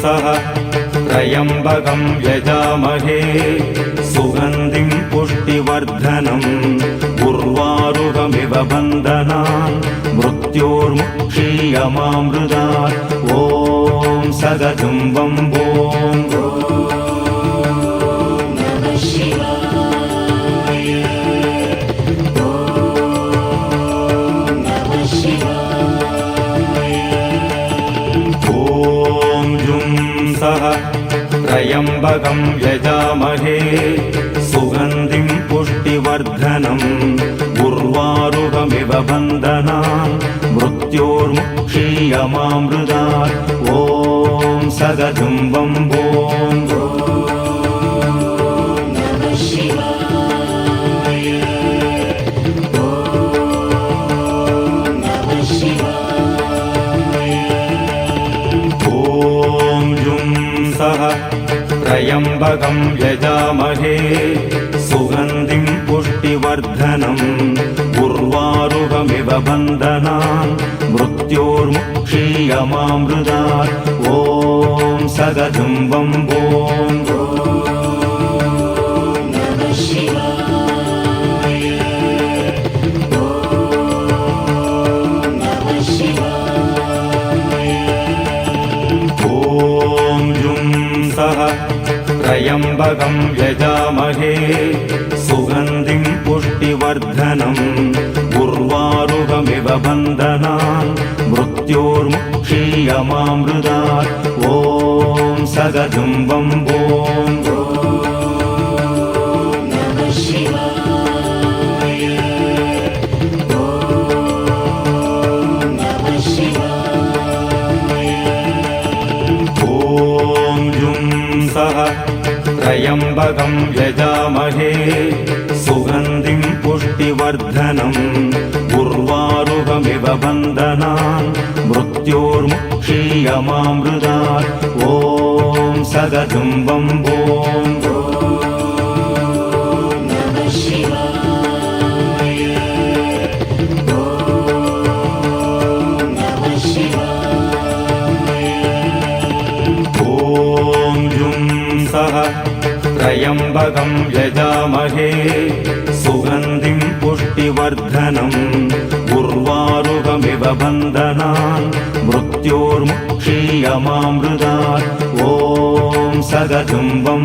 सह त्र्यम्बकं यजामहे सुगन्धिं पुष्टिवर्धनम् उर्वारुकमिव बन्धनान् मृत्योर्मुक्षीयमामृतात् ॐ सगजुम्बं ॐ त्र्यम्बकं यजामहे सुगन्धिं पुष्टिवर्धनम् उर्वारुकमिव बन्धनान् मृत्योर्मुक्षीयमामृतात् ॐ सगजुम्बं त्र्यम्बकं यजामहे सुगन्धिं पुष्टिवर्धनम् उर्वारुकमिव बन्धनान् मृत्योर्मुक्षीयमामृतात् ॐ सगजुम्बं त्र्यम्बकं यजामहे सुगन्धिं पुष्टिवर्धनम् उर्वारुकमिव बन्धनान् मृत्योर्मुक्षीयमामृतात् ॐ सगजुम्बं त्र्यम्बकं यजामहे सुगन्धिं पुष्टिवर्धनम् उर्वारुकमिव बन्धनान् मृत्योर्मुक्षीयमामृतात् ॐ सगजुम्बं त्र्यम्बकं यजामहे सुगन्धिं पुष्टिवर्धनम् उर्वारुकमिव बन्धनान् मृत्योर्मुक्षीयमामृतात् ॐ सगजुम्बं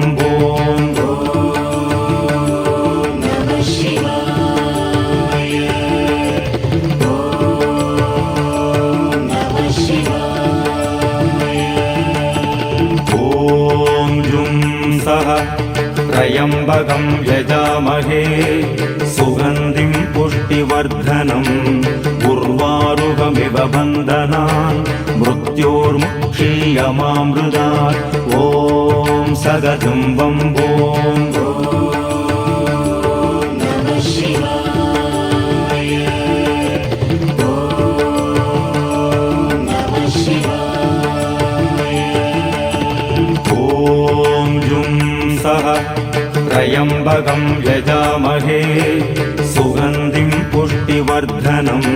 त्र्यम्बकं यजामहे सुगन्धिं पुष्टिवर्धनम् उर्वारुकमिव बन्धनान् मृत्योर्मुक्षीयमामृतात् ॐ सगजुम्बं त्र्यम्बकं यजामहे सुगन्धिं पुष्टिवर्धनम्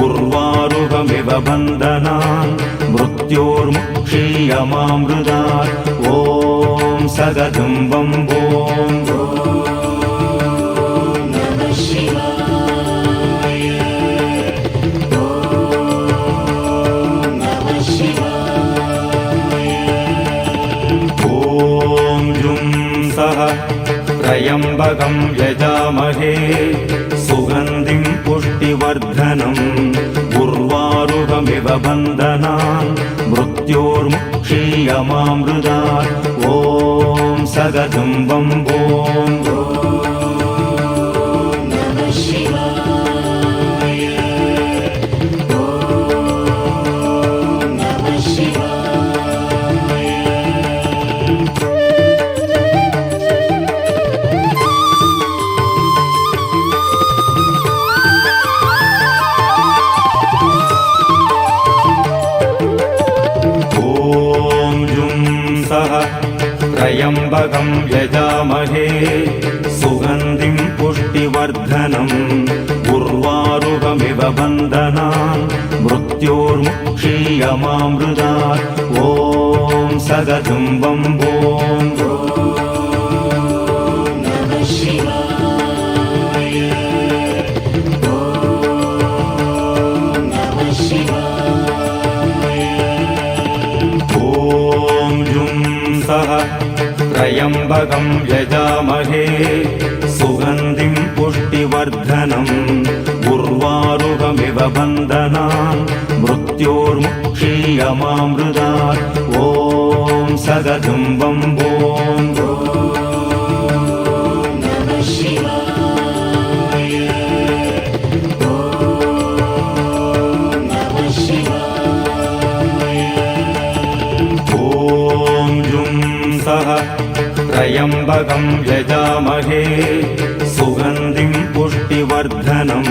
उर्वारुकमिव बन्धनान् मृत्योर्मुक्षीयमामृतात् ॐ सगजुम्बं त्र्यम्बकं यजामहे सुगन्धिं पुष्टिवर्धनम् उर्वारुकमिव बन्धनान् मृत्योर्मुक्षीयमामृतात् ॐ सगजुम्बं त्र्यम्बकं यजामहे सुगन्धिं पुष्टिवर्धनम् उर्वारुकमिव बन्धनान् मृत्योर्मुक्षीयमामृतात् ॐ सगजुम्बं ॐ त्र्यम्बकं यजामहे सुगन्धिं पुष्टिवर्धनम् उर्वारुकमिव बन्धनान् मृत्योर्मुक्षीयमामृतात् ॐ सगजुम्बं त्र्यम्बकं यजामहे सुगन्धिं पुष्टिवर्धनम्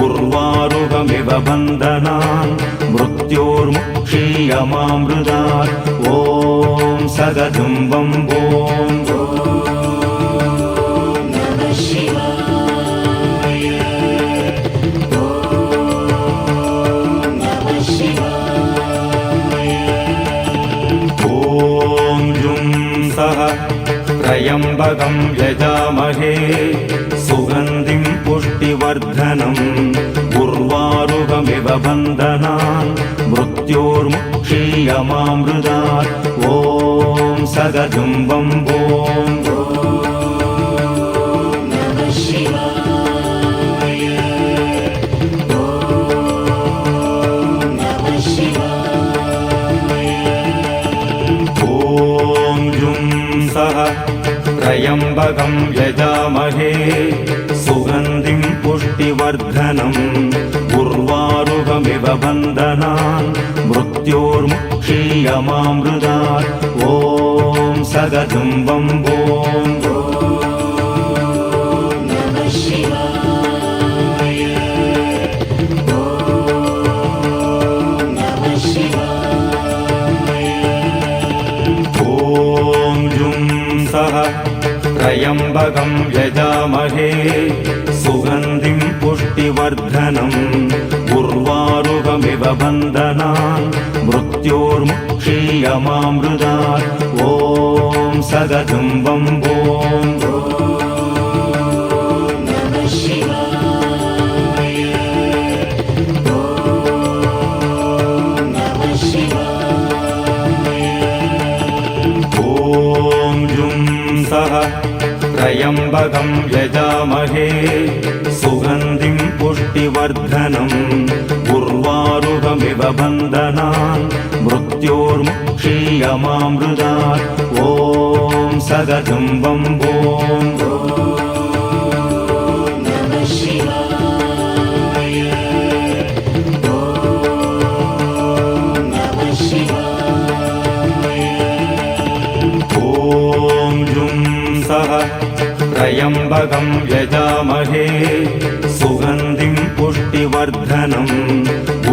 उर्वारुकमिव बन्धनान् मृत्योर्मुक्षीयमामृतात् ॐ सगजुम्बं त्र्यम्बकं यजामहे सुगन्धिं पुष्टिवर्धनम् उर्वारुकमिव बन्धनान् मृत्योर्मुक्षीयमामृतात् ॐ सगजुम्बं त्र्यम्बकं यजामहे सुगन्धिं पुष्टिवर्धनम् उर्वारुकमिव बन्धनान् मृत्योर्मुक्षीयमामृतात् ॐ सगजुम्बं त्र्यम्बकं यजामहे सुगन्धिं पुष्टिवर्धनम् उर्वारुकमिव बन्धनान् मृत्योर्मुक्षीयमामृतात् ॐ सगजुम्बं त्र्यम्बकं यजामहे सुगन्धिं पुष्टिवर्धनम् उर्वारुकमिव बन्धनान् मृत्योर्मुक्षीयमामृतात् ॐ सगजुम्बं त्र्यम्बकं यजामहे सुगन्धिं पुष्टिवर्धनम्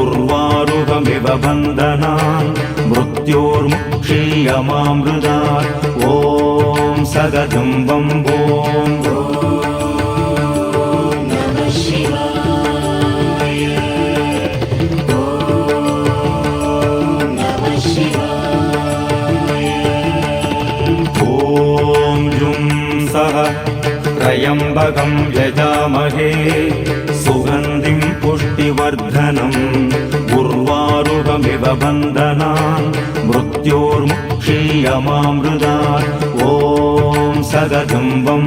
उर्वारुकमिव बन्धनान् मृत्योर्मुक्षीयमामृतात् ॐ सगजुम्बं त्र्यम्बकं यजामहे सुगन्धिं पुष्टिवर्धनम् उर्वारुकमिव बन्धनान् मृत्योर्मुक्षीयमामृतात् ॐ सगजुम्बं